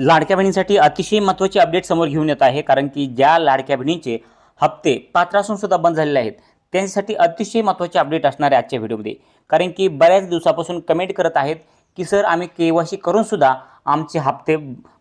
लाडक्या बहिणीसाठी अतिशय महत्त्वाची अपडेट समोर घेऊन येत आहे. कारण की ज्या लाडक्या बहिणींचे हप्ते पात्र असून सुद्धा बंद झालेले आहेत, त्यांच्यासाठी अतिशय महत्त्वाची अपडेट असणार आहे आजच्या व्हिडिओमध्ये. कारण की बऱ्याच दिवसापासून कमेंट करत आहेत, की सर आम्ही के-वाय-सी करून सुद्धा आमचे हप्ते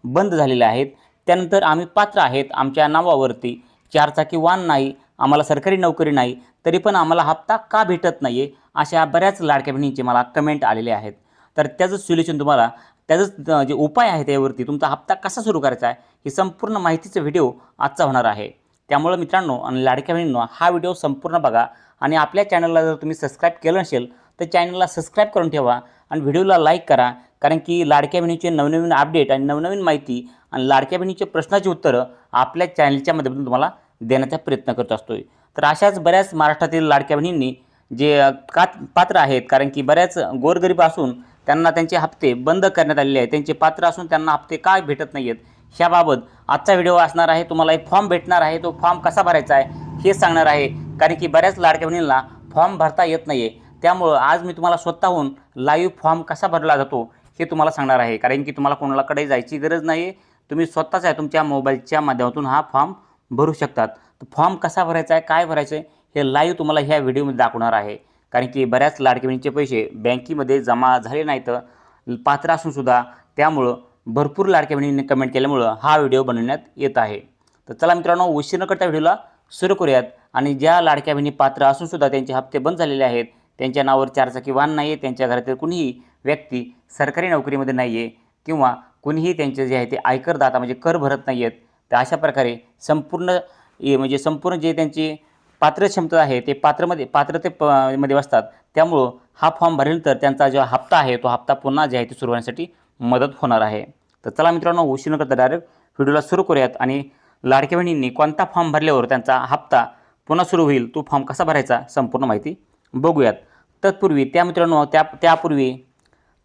बंद झालेले आहेत. त्यानंतर आम्ही पात्र आहेत, आमच्या नावावरती चारचाकी वाहन नाही, आम्हाला सरकारी नोकरी नाही, तरी पण आम्हाला हप्ता का भेटत नाही आहे? अशा बऱ्याच लाडक्या बहिणींचे मला कमेंट आलेले आहेत. तर त्याचं सोल्युशन तुम्हाला त्याचंच जे उपाय आहे त्यावरती तुमचा हप्ता कसा सुरू करायचा आहे, ही संपूर्ण माहितीचा व्हिडिओ आजचा होणार आहे. त्यामुळं मित्रांनो आणि लाडक्या बहिणींनो, हा व्हिडिओ संपूर्ण बघा आणि आपल्या चॅनलला जर तुम्ही सबस्क्राईब केलं नसेल, तर चॅनलला सबस्क्राईब करून ठेवा आणि व्हिडिओला लाईक करा. कारण की लाडक्या बहिणीचे नवनवीन अपडेट आणि नवनवीन माहिती आणि लाडक्या बहिणीचे प्रश्नाची उत्तरं आपल्या चॅनलच्या माध्यमातून तुम्हाला देण्याचा प्रयत्न करत असतोय. तर अशाच बऱ्याच महाराष्ट्रातील लाडक्या बहिणींनी जे पात्र आहेत, कारण की बऱ्याच गोरगरीब असून त्यांना त्यांचे हप्ते बंद करण्यात आलेले आहेत, त्यांचे पात्र असून त्यांना हप्ते का भेटत नाही आहेत, ह्याबाबत आजचा व्हिडिओ असणार आहे. तुम्हाला एक फॉर्म भेटणार आहे, तो फॉर्म कसा भरायचा आहे हे सांगणार आहे. कारण की बऱ्याच लाडक्या बहिणींना फॉर्म भरता येत नाही आहे. त्यामुळं आज मी तुम्हाला स्वतःहून लाईव्ह फॉर्म कसा भरला जातो हे तुम्हाला सांगणार आहे. कारण की तुम्हाला कोणाकडे जायची गरज नाही आहे, तुम्ही स्वतःच आहे तुमच्या मोबाईलच्या माध्यमातून हा फॉर्म भरू शकतात. तर फॉर्म कसा भरायचा आहे, काय भरायचं आहे, हे लाईव्ह तुम्हाला ह्या व्हिडिओमध्ये दाखवणार आहे. कारण की बऱ्याच लाडक्या बहिणीचे पैसे बँकेमध्ये जमा झाले नाहीत पात्र असूनसुद्धा, त्यामुळं भरपूर लाडक्या बहिणींनी कमेंट केल्यामुळं हा व्हिडिओ बनवण्यात येत आहे. तर चला मित्रांनो, उशीर न करता व्हिडिओला सुरू करूयात. आणि ज्या लाडक्या बहिणी पात्र असूनसुद्धा त्यांचे हप्ते बंद झालेले आहेत, त्यांच्या नावावर चारचाकी वाहन नाही आहे, त्यांच्या घरातील कुणीही व्यक्ती सरकारी नोकरीमध्ये नाही आहे किंवा कुणीही त्यांचे जे आहे ते आयकरदाता म्हणजे कर भरत नाही आहेत, तर अशा प्रकारे संपूर्ण जे त्यांची पात्रक्षमता आहे ते मध्ये बसतात. त्यामुळं हा फॉर्म भरल्यानंतर त्यांचा जो हप्ता आहे तो हप्ता पुन्हा जे आहे ते सुरू होण्यासाठी मदत होणार आहे. तर चला मित्रांनो, उशीर न करता डायरेक्ट व्हिडिओला सुरू करूयात आणि लाडक्या बहिणींनी कोणता फॉर्म भरल्यावर त्यांचा हप्ता पुन्हा सुरू होईल, तो फॉर्म कसा भरायचा, संपूर्ण माहिती बघूयात. तत्पूर्वी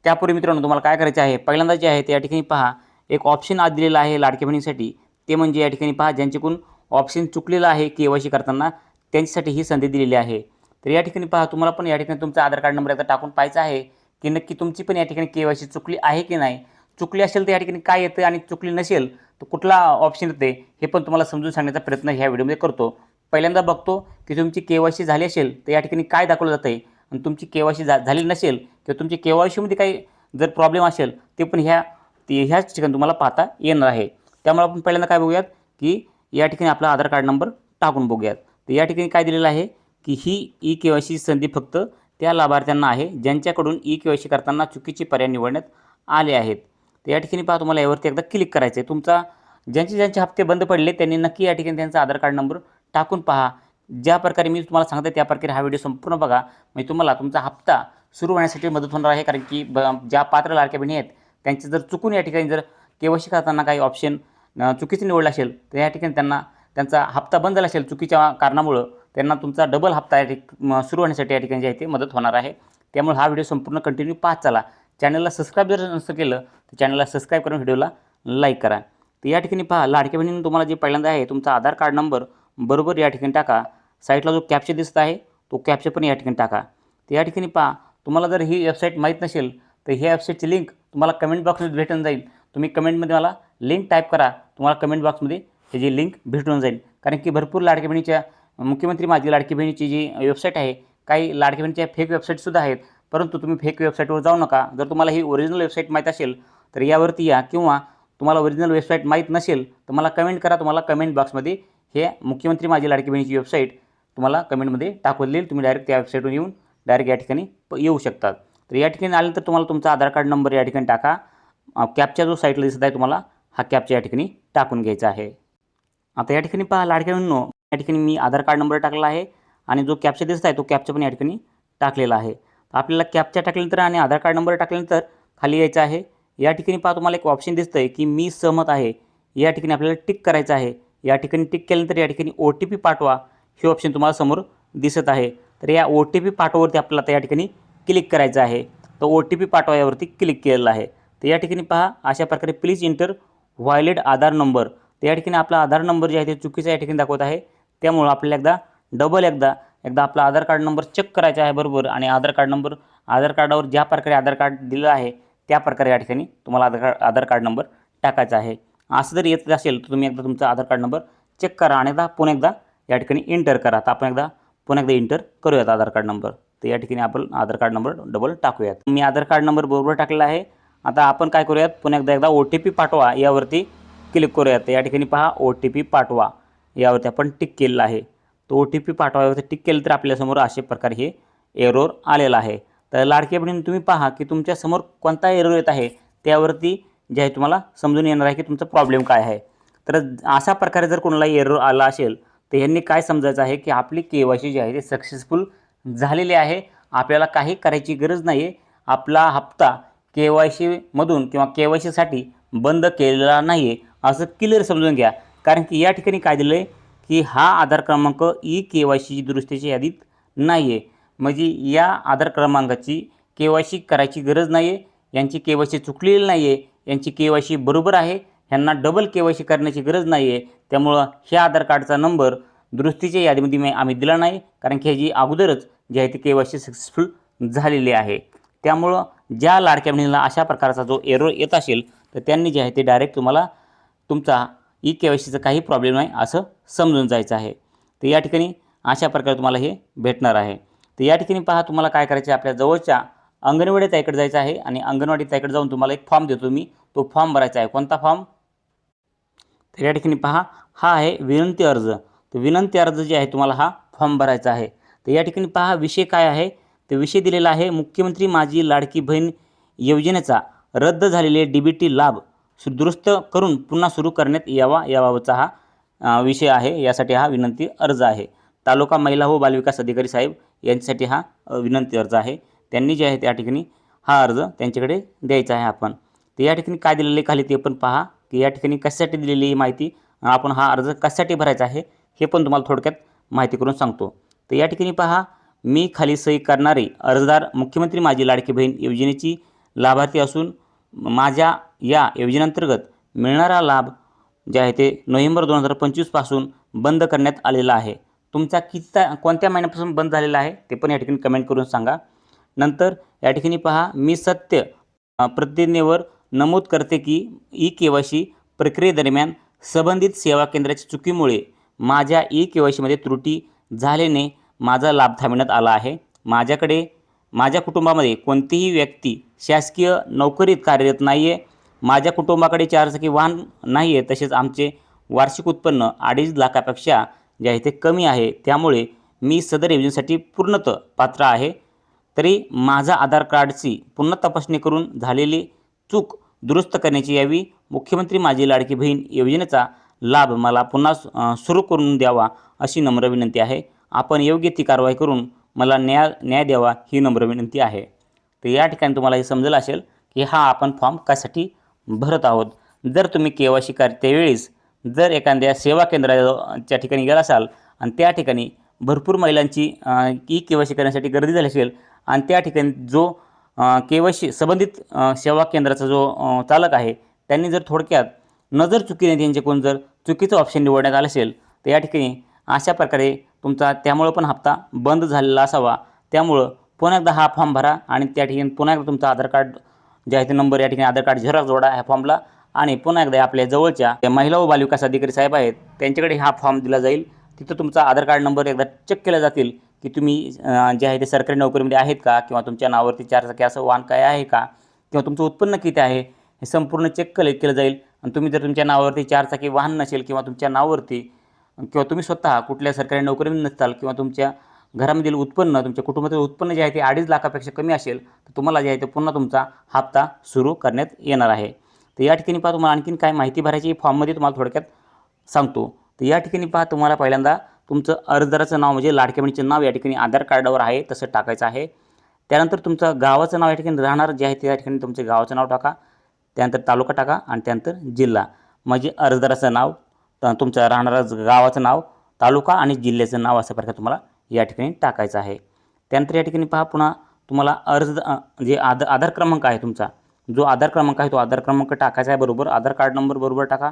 त्यापूर्वी मित्रांनो, तुम्हाला काय करायचे आहे, पहिल्यांदा जे आहे ते या ठिकाणी पहा, एक ऑप्शन आज दिलेला आहे लाडक्या बहिणीसाठी. ते म्हणजे या ठिकाणी पहा, ज्यांच्याकडून ऑप्शन चुकलेला आहे के-वाय-सी करताना, त्यांच्यासाठी ही संधी दिलेली आहे. तर या ठिकाणी पहा, तुम्हाला पण या ठिकाणी तुमचा आधार कार्ड नंबर एकदा टाकून पाहायचा आहे की नक्की तुमची पण या ठिकाणी के-वाय-सी चुकली आहे की नाही. चुकली असेल तर या ठिकाणी काय येतं आणि चुकली नसेल तर कुठला ऑप्शन येते, हे पण तुम्हाला समजून सांगण्याचा प्रयत्न ह्या व्हिडिओमध्ये करतो. पहिल्यांदा बघतो की तुमची के-वाय-सी झाली असेल तर या ठिकाणी काय दाखवलं जातं आहे, आणि तुमची के-वाय-सी झाली नसेल किंवा तुमची के-वाय-सीमध्ये काही जर प्रॉब्लेम असेल ते पण ह्याच ठिकाणी तुम्हाला पाहता येणार आहे. त्यामुळे आपण पहिल्यांदा काय बघूयात की या ठिकाणी आपला आधार कार्ड नंबर टाकून बघूयात. तर या ठिकाणी काय दिलेलं आहे की ही ई-के-वाय-सी संधी फक्त त्या लाभार्थ्यांना आहे ज्यांच्याकडून ई-के-वाय-सी करताना चुकीचे पर्याय निवडण्यात आले आहेत. तर या ठिकाणी पहा, तुम्हाला यावरती एकदा क्लिक करायचं आहे. ज्यांचे हप्ते बंद पडले त्यांनी नक्की या ठिकाणी त्यांचा आधार कार्ड नंबर टाकून पहा. ज्या प्रकारे मी तुम्हाला सांगतो त्या प्रकारे हा व्हिडिओ संपूर्ण बघा, म्हणजे तुम्हाला तुमचा हप्ता सुरू होण्यासाठी मदत होणार आहे. कारण की ज्या पात्र लाडक्या बहिणी आहेत त्यांचे जर चुकून या ठिकाणी जर के-वाय-सी करताना काही ऑप्शन चुकीचं निवडलं असेल तर या ठिकाणी त्यांचा हप्ता बंद झाला असेल चुकीच्या कारणामुळं, त्यांना तुमचा डबल हप्ता सुरू होण्यासाठी या ठिकाणी जे आहे ते मदत होणार आहे. त्यामुळे हा व्हिडिओ संपूर्ण कंटिन्यू पाहत चला. चॅनलला सबस्क्राईब जर नसतं केलं तर चॅनलला सबस्क्राईब करून व्हिडिओला लाईक करा. तर या ठिकाणी पहा, लाडक्या बहिणींनी तुम्हाला जे पहिल्यांदा आहे तुमचा आधार कार्ड नंबर बरोबर या ठिकाणी टाका. साईडला जो कॅप्चा दिसत आहे तो कॅप्चा पण या ठिकाणी टाका. तर या ठिकाणी पहा, तुम्हाला जर ही वेबसाईट माहीत नसेल तर ही वेबसाईटची लिंक तुम्हाला कमेंट बॉक्समध्ये भेटून जाईल. तुम्ही कमेंटमध्ये मला लिंक टाईप करा, तुम्हाला कमेंट बॉक्समध्ये ह्याची लिंक भेटून जाईल. कारण की भरपूर लाडक्या बहिणीच्या मुख्यमंत्री माझी लाडकी बहिणीची जी वेबसाईट आहे, काही लाडक्या बहिणीच्या फेक वेबसाईटसुद्धा आहेत. परंतु तुम्ही फेक वेबसाईटवर जाऊ नका. जर तुम्हाला ही ओरिजिनल वेबसाईट माहीत असेल तर यावरती या, किंवा तुम्हाला ओरिजिनल वेबसाईट माहीत नसेल तर मला कमेंट करा. तुम्हाला कमेंट बॉक्समध्ये हे मुख्यमंत्री माझी लाडकी बहिणीची वेबसाईट तुम्हाला कमेंटमध्ये टाकून देईल. तुम्ही डायरेक्ट त्या वेबसाईटवर येऊन डायरेक्ट या ठिकाणी येऊ शकतात. तर या ठिकाणी आल्यानंतर तुम्हाला तुमचा आधार कार्ड नंबर या ठिकाणी टाका. कॅप्चा जो साईटला दिसत आहे तुम्हाला हा कॅप्चा या ठिकाणी टाकून घ्यायचा आहे. आता या ठिकाणी पहा लाडक्या बहिणींनो, या ठिकाणी मी आधार कार्ड नंबर टाकलेला आहे आणि जो कॅप्चा दिसत आहे तो कॅप्चा पण या ठिकाणी टाकलेला आहे. आपल्याला कॅप्चा टाकल्यानंतर आणि आधार कार्ड नंबर टाकल्यानंतर खाली यायचं आहे. या ठिकाणी पहा, तुम्हाला एक ऑप्शन दिसतं आहे की मी सहमत आहे. या ठिकाणी आपल्याला टिक करायचं आहे. या ठिकाणी टिक केल्यानंतर या ठिकाणी OTP पाठवा हे ऑप्शन तुम्हाला समोर दिसत आहे. तर या OTP पाठवावरती आपल्याला त्या ठिकाणी क्लिक करायचं आहे. तर OTP पाठवा यावरती क्लिक केलेलं आहे. तर या ठिकाणी पहा, अशा प्रकारे please inter valid Aadhaar number. तर या ठिकाणी आपला आधार नंबर जे आहे ते चुकीचा या ठिकाणी दाखवत आहे. त्यामुळं आपल्याला एकदा आपला आधार कार्ड नंबर चेक करायचा आहे बरोबर. आणि आधार कार्डावर ज्या प्रकारे आधार कार्ड दिलं आहे त्या प्रकारे या ठिकाणी तुम्हाला आधार कार्ड नंबर टाकायचा आहे. असं जर येत असेल तर तुम्ही एकदा तुमचा आधार कार्ड नंबर चेक करा आणि पुन्हा एकदा या ठिकाणी एंटर करा. तर आपण पुन्हा एकदा एंटर करूयात आधार कार्ड नंबर. तर या ठिकाणी आपण आधार कार्ड नंबर डबल टाकूयात. मी आधार कार्ड नंबर बरोबर टाकलेला आहे. आता आपण काय करूयात, पुन्हा एकदा OTP पाठवा यावरती क्लिक करूयात. तर या ठिकाणी पहा OTP पाठवा यावरती आपण टिक केलेलं आहे. तो OTP पाठवावरती टिक केलं तर आपल्यासमोर अशा प्रकारे हे एरर आलेला आहे. तर लाडक्या बहिणींनो, तुम्ही पहा की तुमच्यासमोर कोणता एरर येत आहे त्यावरती जे आहे तुम्हाला समजून येणार आहे की तुमचा प्रॉब्लेम काय आहे. तर अशा प्रकारे जर कोणाला एरर आला असेल तर यांनी काय समजायचं आहे की आपली KYC जी आहे ते सक्सेसफुल झालेली आहे. आपल्याला काही करायची गरज नाही आहे. आपला हप्ता KYCमधून किंवा KYCसाठी बंद केलेला नाही आहे असं क्लिअर समजून घ्या. कारण की या ठिकाणी काय दिलं आहे की हा आधार क्रमांक KYC दुरुस्तीच्या यादीत नाही आहे. म्हणजे या आधार क्रमांकाची KYC करायची गरज नाही आहे. यांची KYC चुकलेली नाही आहे. यांची KYC बरोबर आहे. ह्यांना डबल KYC करण्याची गरज नाही आहे. त्यामुळं ह्या आधार कार्डचा नंबर दुरुस्तीच्या यादीमध्ये आम्ही दिला नाही, कारण की ह्याची अगोदरच जी आहे ती KYC सक्सेसफुल झालेली आहे. त्यामुळं ज्या लाडक्या बहिणीला अशा प्रकारचा जो एरर येत असेल तर त्यांनी जे आहे ते डायरेक्ट तुम्हाला तुमचा KYCचा काही प्रॉब्लेम नाही असं समजून जायचं आहे. तर या ठिकाणी अशा प्रकारे तुम्हाला हे भेटणार आहे. तर या ठिकाणी पहा, तुम्हाला काय करायचं आहे, आपल्या जवळच्या अंगणवाडी ताईकडे जायचं आहे आणि अंगणवाडी ताईकडे जाऊन तुम्हाला एक फॉर्म देतो मी, तो फॉर्म भरायचा आहे. कोणता फॉर्म? तर या ठिकाणी पहा, हा आहे विनंती अर्ज. तर विनंती अर्ज जे आहे तुम्हाला हा फॉर्म भरायचा आहे. तर या ठिकाणी पहा विषय काय आहे, तर विषय दिलेला आहे मुख्यमंत्री माझी लाडकी बहीण योजनेचा रद्द झालेले DBT लाभ दुरुस्त करून पुन्हा सुरू करण्यात यावा याबाबतचा हा विषय आहे. यासाठी हा विनंती अर्ज आहे. तालुका महिला व बालविकास अधिकारी साहेब यांच्यासाठी हा विनंती अर्ज आहे. त्यांनी जे आहे त्या ठिकाणी हा अर्ज त्यांच्याकडे द्यायचा आहे आपण. तर या ठिकाणी काय दिलेले खाली ते पण पहा की या ठिकाणी कशासाठी दिलेली माहिती, आपण हा अर्ज कशासाठी भरायचा आहे हे पण तुम्हाला थोडक्यात माहिती करून सांगतो. तर या ठिकाणी पहा, मी खाली सही करणारे अर्जदार मुख्यमंत्री माझी लाडकी बहीण योजनेची लाभार्थी असून माझ्या या योजनेअंतर्गत मिळणारा लाभ जे आहे ते नोव्हेंबर 2025 पासून बंद करण्यात आलेला आहे. तुमचा कोणत्या महिन्यापासून बंद झालेला आहे ते पण या ठिकाणी कमेंट करून सांगा. नंतर या ठिकाणी पहा, मी सत्य प्रतिज्ञेवर नमूद करते की KYC प्रक्रियेदरम्यान संबंधित सेवा केंद्राच्या चुकीमुळे माझ्या KYCमध्ये त्रुटी झाल्याने माझा लाभ थांबवण्यात आला आहे. माझ्या कुटुंबामध्ये कोणतीही व्यक्ती शासकीय नोकरीत कार्यरत नाही आहे. माझ्या कुटुंबाकडे 4 चाकी वाहन नाही आहे. तसेच आमचे वार्षिक उत्पन्न 2.5 लाखापेक्षा जे आहे ते कमी आहे. त्यामुळे मी सदर योजनेसाठी पूर्णतः पात्र आहे. तरी माझा आधार कार्डची पुन्हा तपासणी करून झालेली चूक दुरुस्त करण्याची यावी. मुख्यमंत्री माझी लाडकी बहीण योजनेचा लाभ मला पुन्हा सुरू करून द्यावा अशी नम्र विनंती आहे. आपण योग्य ती कारवाई करून मला न्याय द्यावा ही नम्र विनंती आहे. तर या ठिकाणी तुम्हाला हे समजलं असेल की हा आपण फॉर्म कशासाठी भरत आहोत. जर तुम्ही KYC करतेवेळेस जर एखाद्या सेवा केंद्राच्या ठिकाणी गेला असाल आणि त्या ठिकाणी भरपूर महिलांची KYC करण्यासाठी गर्दी झाली असेल आणि त्या ठिकाणी जो KYC संबंधित सेवा केंद्राचा जो चालक आहे त्यांनी जर थोडक्यात नजर चुकीने त्यांच्याकडून जर चुकीचं ऑप्शन निवडण्यात आलं असेल तर या ठिकाणी अशा प्रकारे तुमचा त्यामुळं पण हप्ता बंद झालेला असावा. त्यामुळं पुन्हा एकदा हा फॉर्म भरा आणि त्या ठिकाणी पुन्हा एकदा तुमचा आधार कार्ड जे आहे ते नंबर या ठिकाणी आधार कार्ड झेरॉक्स जोडा ह्या फॉर्मला आणि पुन्हा एकदा आपल्या जवळच्या महिला व बालविकास अधिकारी साहेब आहेत त्यांच्याकडे हा फॉर्म दिला जाईल. तिथं तुमचा आधार कार्ड नंबर एकदा चेक केला जातील की तुम्ही जे आहे ते सरकारी नोकरीमध्ये आहेत का, किंवा तुमच्या नावावरती 4 चाकी असं वाहन काय आहे का, किंवा तुमचं उत्पन्न किती आहे हे संपूर्ण चेक केलं जाईल. आणि तुम्ही जर तुमच्या नावावरती 4 चाकी वाहन नसेल किंवा तुमच्या नावावरती किंवा तुम्ही स्वतः कुठल्या सरकारी नोकरीमध्ये नसताल किंवा तुमच्या घरामधील उत्पन्न तुमच्या कुटुंबातील उत्पन्न जे आहे ते 2.5 लाखापेक्षा कमी असेल तर तुम्हाला जे आहे ते पुन्हा तुमचा हप्ता सुरू करण्यात येणार आहे. तर या ठिकाणी पहा, तुम्हाला आणखीन काय माहिती भरायची फॉर्ममध्ये तुम्हाला थोडक्यात सांगतो. तर या ठिकाणी पहा, तुम्हाला पहिल्यांदा तुमचं अर्जदाराचं नाव म्हणजे लाडक्या बहिणीचं नाव या ठिकाणी आधार कार्डावर आहे तसं टाकायचं आहे. त्यानंतर तुमचं गावाचं नाव या ठिकाणी राहणार जे आहे त्या ठिकाणी तुमचं गावाचं नाव टाका. त्यानंतर तालुका टाका आणि त्यानंतर जिल्हा, म्हणजे अर्जदाराचं नाव, तुमचं राहणारं गावाचं नाव, तालुका आणि जिल्ह्याचं नाव अशा प्रकारे तुम्हाला या ठिकाणी टाकायचं आहे. त्यानंतर या ठिकाणी पहा, पुन्हा तुम्हाला जे आधार क्रमांक आहे तुमचा, जो आधार क्रमांक आहे तो आधार क्रमांक टाकायचा आहे बरोबर. आधार कार्ड नंबर बरोबर टाका.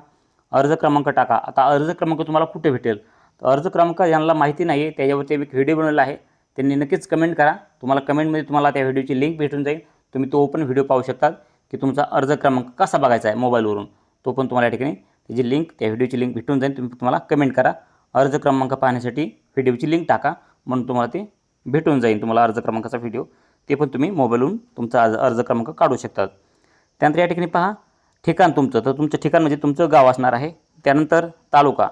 अर्ज क्रमांक टाका. आता अर्ज क्रमांक तुम्हाला कुठे भेटेल, तर अर्ज क्रमांक ज्यांना माहिती नाही आहे त्याच्यावरती एक व्हिडिओ बनवला आहे, त्यांनी नक्कीच कमेंट करा. तुम्हाला कमेंटमध्ये तुम्हाला त्या व्हिडिओची लिंक भेटून जाईल. तुम्ही तो ओपन व्हिडिओ पाहू शकता की तुमचा अर्ज क्रमांक कसा बघायचा आहे मोबाईलवरून. तो पण तुम्हाला या ठिकाणी त्याची लिंक, त्या व्हिडिओची लिंक भेटून जाईल. तुम्ही तुम्हाला कमेंट करा, अर्ज क्रमांक पाहण्यासाठी व्हिडिओची लिंक टाका, म्हणून तुम्हाला ते भेटून जाईल. तुम्हाला अर्ज क्रमांकाचा व्हिडिओ ते पण तुम्ही मोबाईलवरून तुमचा अर्ज क्रमांक काढू शकतात. त्यानंतर या ठिकाणी पहा ठिकाण तुमचं, तर तुमचं ठिकाण म्हणजे तुमचं गाव असणार आहे. त्यानंतर तालुका,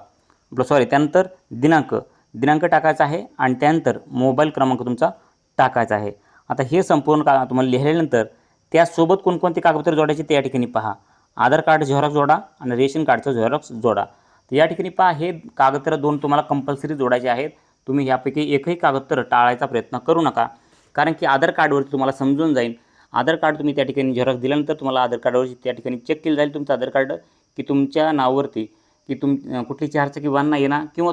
त्यानंतर दिनांक टाकायचा आहे आणि त्यानंतर मोबाईल क्रमांक तुमचा टाकायचा आहे. आता हे संपूर्ण तुम्हाला लिहिल्यानंतर त्यासोबत कोणकोणते कागदपत्र जोडायचे ते या ठिकाणी पहा. आधार कार्ड झेरॉक्स जोडा आणि रेशन कार्डचं झेरॉक्स जोडा. तर या ठिकाणी पहा हे कागदपत्र 2 तुम्हाला कंपल्सरी जोडायचे आहेत. तुम्ही यापैकी एकही कागदपत्र टाळायचा प्रयत्न करू नका, कारण की आधार कार्डवरती तुम्हाला समजून जाईल. आधार कार्ड तुम्ही त्या ठिकाणी झेरॉक्स दिल्यानंतर तुम्हाला आधार कार्डवरती त्या ठिकाणी चेक केलं जाईल तुमचं आधार कार्ड, की तुमच्या नावावरती की कुठली 4 चाकी वाहन नाही आहे ना, किंवा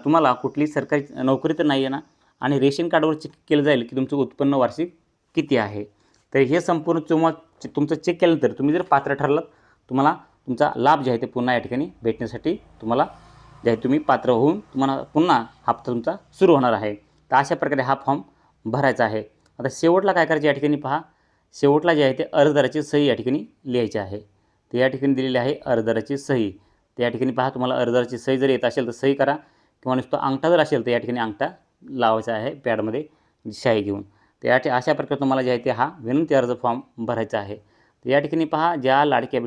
तुम्हाला कुठली सरकारी नोकरी तर नाही आहे ना, आणि रेशन कार्डवर चेक केलं जाईल की तुमचं उत्पन्न वार्षिक किती आहे. तर हे संपूर्ण तुमचं चेक केल्यानंतर तुम्ही जर पात्र ठरलात, तुम्हाला तुमचा लाभ जे आहे ते पुन्हा या ठिकाणी भेटण्यासाठी तुम्हाला जे आहे तुम्ही पात्र होऊन तुम्हाला पुन्हा हप्ता तुमचा सुरू होणार आहे. तर अशा प्रकारे हा फॉर्म भरायचा आहे. आता शेवटला काय करायचं या ठिकाणी पहा, शेवटला जे आहे ते अर्जदाराची सही या ठिकाणी लिहायची आहे. ते या ठिकाणी दिलेली आहे अर्जदाराची सही. तर या ठिकाणी पहा तुम्हाला अर्जदाराची सही जर येत असेल तर सही करा, किंवा नुसतं अंगठा जर असेल तर या ठिकाणी अंगठा लावायचा आहे पॅडमध्ये शाई घेऊन. तर अशा प्रकारे तुम्हाला जे आहे ते हा विनंती अर्ज फॉर्म भरायचा आहे. तर या ठिकाणी पहा ज्या लाडक्या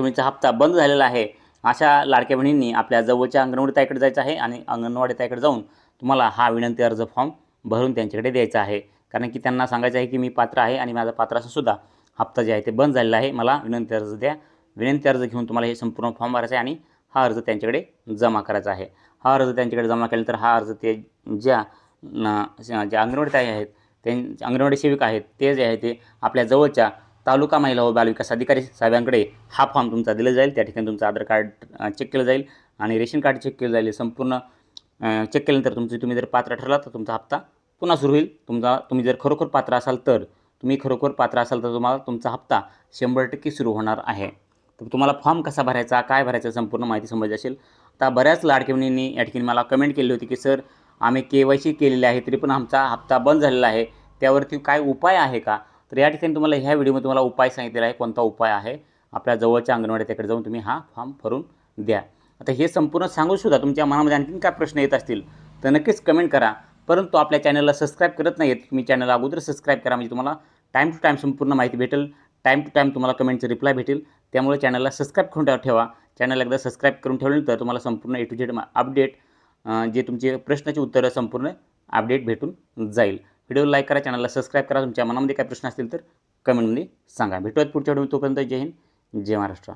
बहिणींचा हप्ता बंद झालेला आहे, अशा लाडक्या बहिणींनी आपल्या जवळच्या अंगणवाडी ताईकडे जायचं आहे आणि अंगणवाडी ताईकडे जाऊन तुम्हाला हा विनंती अर्ज फॉर्म भरून त्यांच्याकडे द्यायचा आहे. कारण की त्यांना सांगायचं आहे की मी पात्र आहे आणि माझा पात्र असूनसुद्धा हप्ता जे आहे ते बंद झालेला आहे, मला विनंती अर्ज द्या. विनंती अर्ज घेऊन तुम्हाला हे संपूर्ण फॉर्म भरायचा आहे आणि हा अर्ज त्यांच्याकडे जमा करायचा आहे. हा अर्ज त्यांच्याकडे जमा केल्यानंतर हा अर्ज ते ज्या अंगणवाडी ताई आहेत, अंगणवाडी सेविका आहेत, ते जे आहे ते आपल्या जवळच्या तालुका महिला व बालविकास अधिकारी साहेबांकडे हा फॉर्म तुमचा दिला जाईल. त्या ठिकाणी तुमचं आधार कार्ड चेक केलं जाईल आणि रेशन कार्ड चेक केलं जाईल. संपूर्ण चेक केल्यानंतर तुम्ही जर पात्र ठरला तर तुमचा हप्ता पुन्हा सुरू होईल. तुम्ही जर खरोखर पात्र असाल तर तुम्हाला तुमचा हप्ता 100% सुरू होणार आहे. तर तुम्हाला फॉर्म कसा भरायचा, काय भरायचं संपूर्ण माहिती समजली असेल. आता बऱ्याच लाडक्या बहिणींनी या ठिकाणी मला कमेंट केली होती की सर आम्ही KYC केलेले आहे तरी पण आमचा हप्ता बंद झालेला आहे, त्यावरती काय उपाय आहे का. तर या ठिकाणी तुम्हाला ह्या व्हिडिओमध्ये तुम्हाला उपाय सांगितलेला आहे. कोणता उपाय आहे, आपल्या जवळच्या अंगणवाडी त्याकडे जाऊन तुम्ही हा फॉर्म भरून द्या. आता हे संपूर्ण सांगूनसुद्धा तुमच्या मनामध्ये आणखीन काय प्रश्न येत असतील तर नक्कीच कमेंट करा. परंतु आपल्या चॅनलला सबस्क्राईब करत नाहीत, तुम्ही चॅनलला अगोदर सबस्क्राईब करा, म्हणजे तुम्हाला टाईम टू टाईम संपूर्ण माहिती भेटेल. टाईम टू टाईम तुम्हाला कमेंटचं रिप्लाय भेटेल. त्यामुळे चॅनलला सबस्क्राईब करून ठेवा. चॅनल एकदा सबस्क्राईब करून ठेवल्यानंतर तुम्हाला संपूर्ण A to Z अपडेट, जे तुमचे प्रश्नाची उत्तरं संपूर्ण अपडेट भेटून जाईल. व्हिडिओ लाईक करा, चॅनलला सबस्क्राईब करा. तुमच्या मनामध्ये काय प्रश्न असतील तर कमेंटमध्ये सांगा. भेटूयात पुढच्या व्हिडिओ. तोपर्यंत जय हिंद, जय महाराष्ट्र.